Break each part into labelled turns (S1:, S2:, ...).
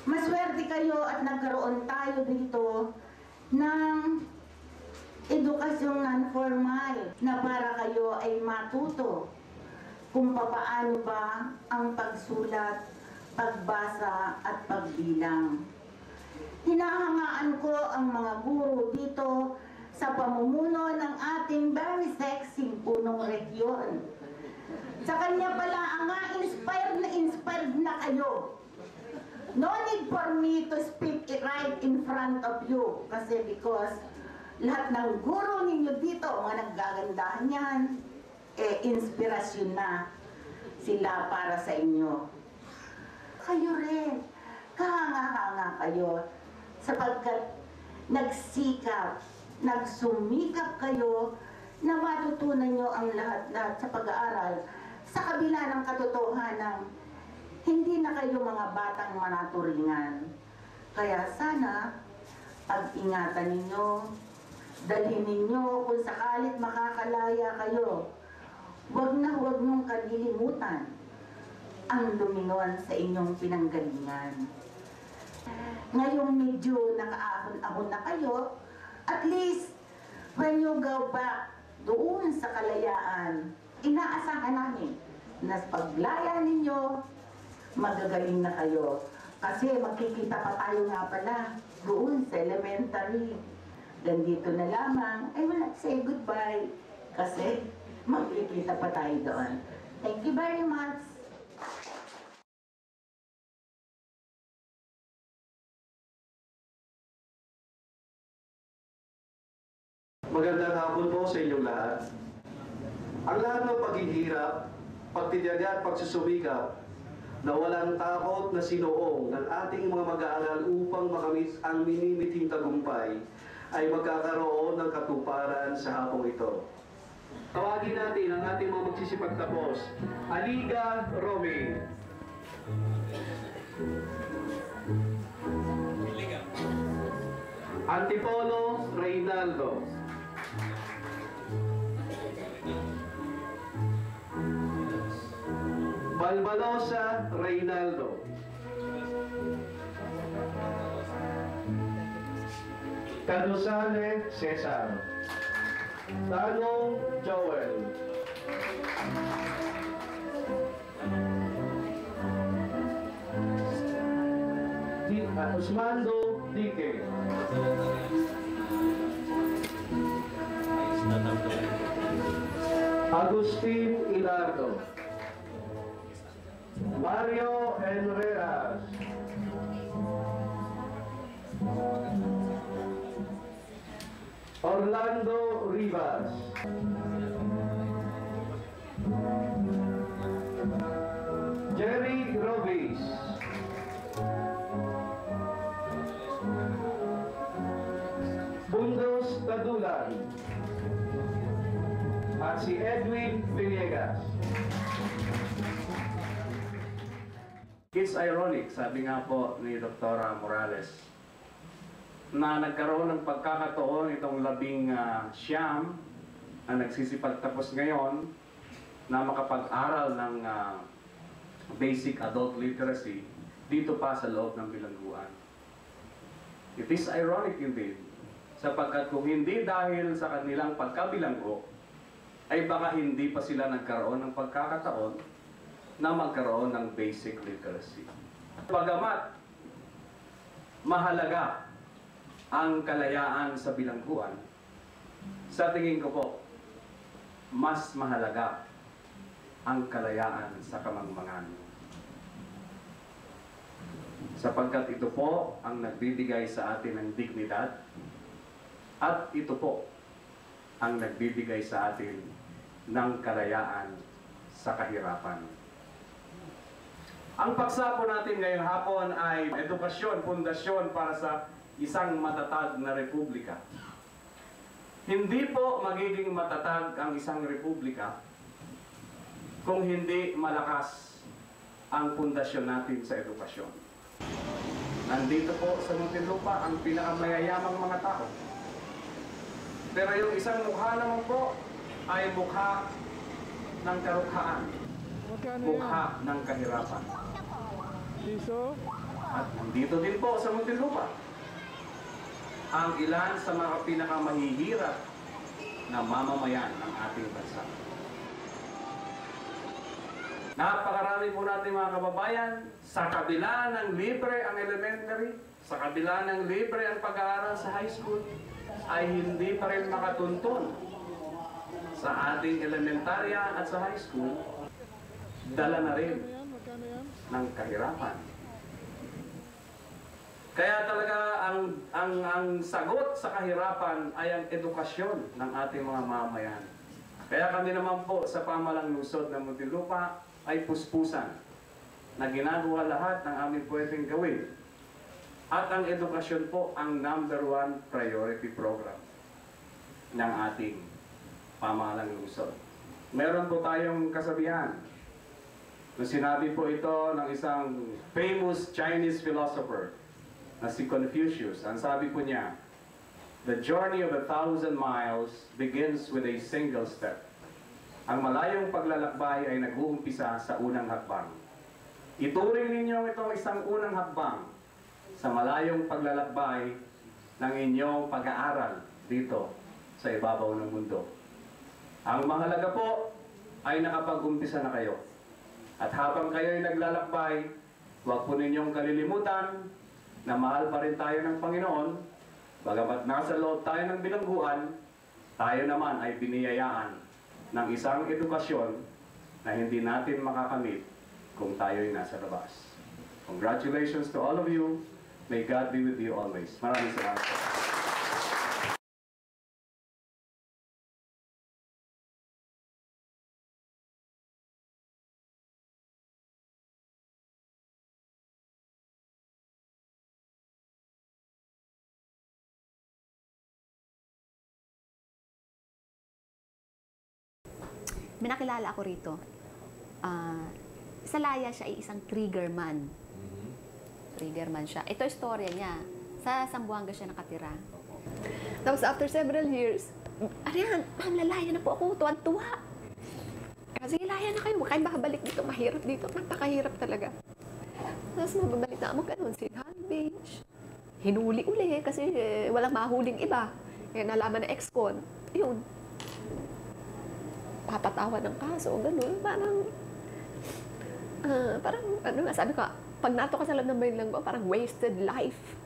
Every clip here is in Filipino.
S1: Maswerte kayo at nagkaroon tayo dito ng edukasyong non-formal na para kayo ay matuto kung papaano ba ang pagsulat, pagbasa at pagbilang. Hinahangaan ko ang mga guro dito sa pamumuno ng ating very sexy punong rehiyon. Sa kanya pala nga inspired na kayo. No need for me to speak it right in front of you kasi because lahat ng guro ninyo dito, mga naggagandahan yan, inspirasyon na sila para sa inyo. Kayo rin, kahanga-hanga kayo sapagkat nagsikap, nagsumikap kayo na matutunan nyo ang lahat-lahat sa pag-aaral sa kabila ng katotohanan hindi na kayo mga batang manaturingan. Kaya sana, pag-ingatan ninyo, dalhin ninyo kung sakalit makakalaya kayo. Huwag na huwag niyong kalilimutan ang lumingon sa inyong pinanggalingan. Ngayong medyo nakaahon-ahon na kayo, at least when you go back doon sa kalayaan, inaasahan namin na sa paglaya ninyo, magagaling na kayo. Kasi magkikita pa tayo nga pala doon sa elementary. Ganito na lamang, I will not say goodbye. Kasi magkikita pa tayo doon. Thank you very much.
S2: Magandang hapon po sa inyong lahat. Ang lahat ng paghihirap, pagtitiyaga at pagsusumikap na walang takot na sinuong ng ating mga mag-aaral upang makamit ang minimithing tagumpay ay magkakaroon ng katuparan sa hapong ito. Tawagin natin ang ating mga magsisipagtapos. Aliga Romy. Antipolo Reynaldo. Balbalosa Reynaldo. Cadusale Cesar. Tanong Joel. Usmando Dike. Agustin Ilardo. Mario Enreas. Orlando Rivas. Jerry Robis. Bundos Tadulan. At si Edwin Villegas.
S3: It's ironic, sabi nga po ni Dr. Morales, na nagkaroon ng pagkakataon itong 19 na nagsisipagtapos ngayon na makapag-aral ng basic adult literacy dito pa sa loob ng bilangguan. It is ironic indeed, sapagkat kung hindi dahil sa kanilang pagkabilanggo, ay baka hindi pa sila nagkaroon ng pagkakataon na magkaroon ng basic literacy. Bagamat mahalaga ang kalayaan sa bilangguan, sa tingin ko po, mas mahalaga ang kalayaan sa kamangmangan. Sapagkat ito po ang nagbibigay sa atin ng dignidad at ito po ang nagbibigay sa atin ng kalayaan sa kahirapan. Ang paksa po natin ngayong hapon ay edukasyon, pundasyon para sa isang matatag na republika. Hindi po magiging matatag ang isang republika kung hindi malakas ang pundasyon natin sa edukasyon. Nandito po sa Muntinlupa ang pinakamayayamang mga tao. Pero yung isang mukha naman po ay mukha ng karukhaan, mukha ng kahirapan.
S4: Piso?
S3: At nandito din po sa Muntinlupa ang ilan sa mga pinakamahihirap na mamamayan ng ating bansa. Napakarami po natin mga kababayan, sa kabila ng libre ang elementary, sa kabila ng libre ang pag-aaral sa high school, ay hindi pa rin makatuntun sa ating elementarya at sa high school, dala na rin ng kahirapan. Kaya talaga ang sagot sa kahirapan ay ang edukasyon ng ating mga mamamayan. Kaya kami naman po sa pamalang lungsod ng Muntinlupa ay puspusan na ginagawa lahat ng aming pwedeng gawin. At ang edukasyon po ang #1 priority program ng ating pamalang lungsod. Meron po tayong kasabihan. Nung sinabi po ito ng isang famous Chinese philosopher na si Confucius, ang sabi po niya, "The journey of 1,000 miles begins with a single step." Ang malayong paglalakbay ay nag-uumpisa sa unang hakbang. Ituring ninyo itong isang unang hakbang sa malayong paglalakbay ng inyong pag-aaral dito sa ibabaw ng mundo. Ang mahalaga po ay nakapag-umpisa na kayo. At habang kayo'y naglalakbay, huwag po ninyong kalilimutan na mahal pa rin tayo ng Panginoon. Bagamat nasa loob tayo ng bilangguan, tayo naman ay biniyayaan ng isang edukasyon na hindi natin makakamit kung tayo'y nasa labas. Congratulations to all of you. May God be with you always. Maraming salamat po.
S4: May nakilala ako rito. Sa Laya siya ay isang trigger man. Trigger man siya. Ito istorya niya. Sa Zamboanga siya nakatira. Tapos after several years, Arian, ma'am, lalaya na po ako. Tuwan-tuwa. Kasi laya na kayo. Huwag kayong makabalik dito. Mahirap dito. Napakahirap talaga. Tapos mababalik na mo ganun. Sinhan Beach. Hinuli uli kasi walang mahuling iba. Kaya nalaman na ex-con. Yun. Papatawan ng kaso, gano'n. Parang, ano nga, sabi ko, pag nato ka sa loob ng bilanggo, parang wasted life.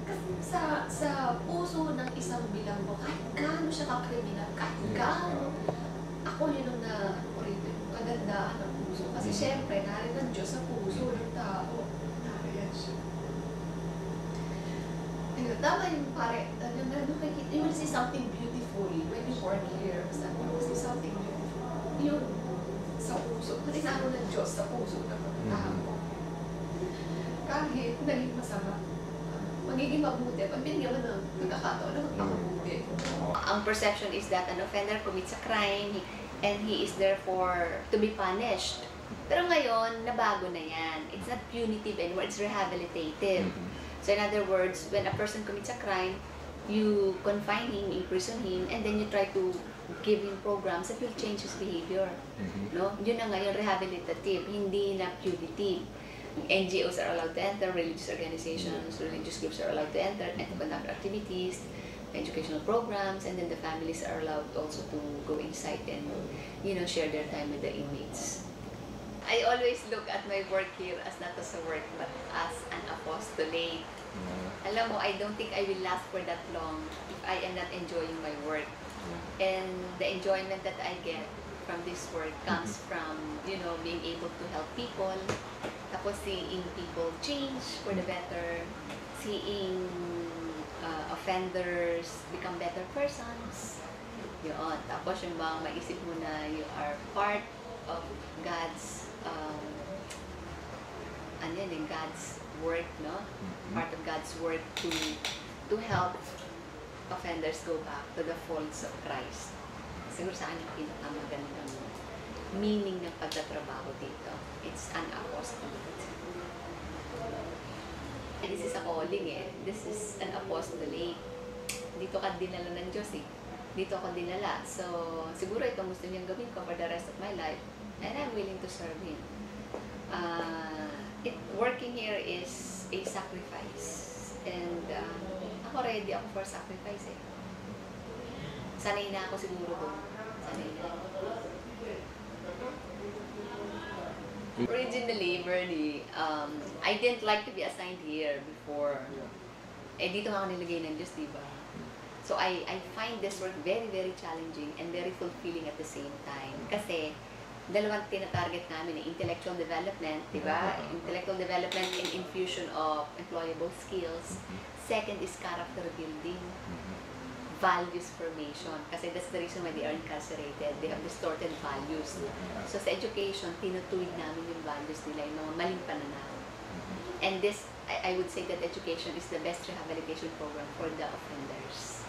S5: Kasi sa puso ng isang bilanggo, kahit gaano siya kakriminal, kahit gaano, ako yun ang rito, yung kagandahan ng puso. Kasi syempre, narin ng Diyos sa puso ng tao. Tama yung pare, you will see something beautiful when you born here. You will see something beautiful. Yun, sa puso. Tinalo ng Diyos sa puso ng mga tao. Kahit naging masama, magiging mabuti. Pag binigyan mo ng pagkakataon na magpakabuti.
S6: Ang perception is that an offender commits a crime and he is therefore to be punished. Pero ngayon, nabago na yan. It's not punitive anymore, it's rehabilitative. So in other words, when a person commits a crime, you confine him, imprison him, and then you try to give him programs that will change his behavior. No? Yun na ngayon, rehabilitative, hindi na punitive. NGOs are allowed to enter, religious organizations, religious groups are allowed to enter and to conduct activities, educational programs, and then the families are allowed also to go inside and, you know, share their time with the inmates. I always look at my work here as not as a work, but as an apostolate. Alam mo, I don't think I will last for that long if I am not enjoying my work. And the enjoyment that I get from this work comes from, you know, being able to help people, tapos seeing people change for the better, seeing offenders become better persons. Yun. Tapos yung bang maisip mo na you are part of God's God's work, no? Part of God's work to help offenders go back to the folds of Christ. Siguro sa akin yung pinakamagandang meaning ng pagtatrabaho dito. It's an apostolate. And this is a calling eh. This is an apostolate. Dito ka dinala ng Diyos eh. Dito ako dinala. So, siguro itong gusto niyang gawin ko for the rest of my life. And I'm willing to serve Him. Working here is a sacrifice. And ako ready ako for sacrifice eh. Sanay na ako siguro doon. Sanay na. Originally, Bernie, I didn't like to be assigned here before. Eh, dito nga ako nilagay ng Diyos, diba? So, I find this work very, very challenging and very fulfilling at the same time. Kasi, dalawang tinatarget namin eh, intellectual development, diba? Intellectual development and infusion of employable skills. Second is character building. Values formation. Kasi that's the reason why they are incarcerated. They have distorted values. So sa education, tinutuwid namin yung values nila, yung mga maling pananaw. And this, I would say that education is the best rehabilitation program for the offenders.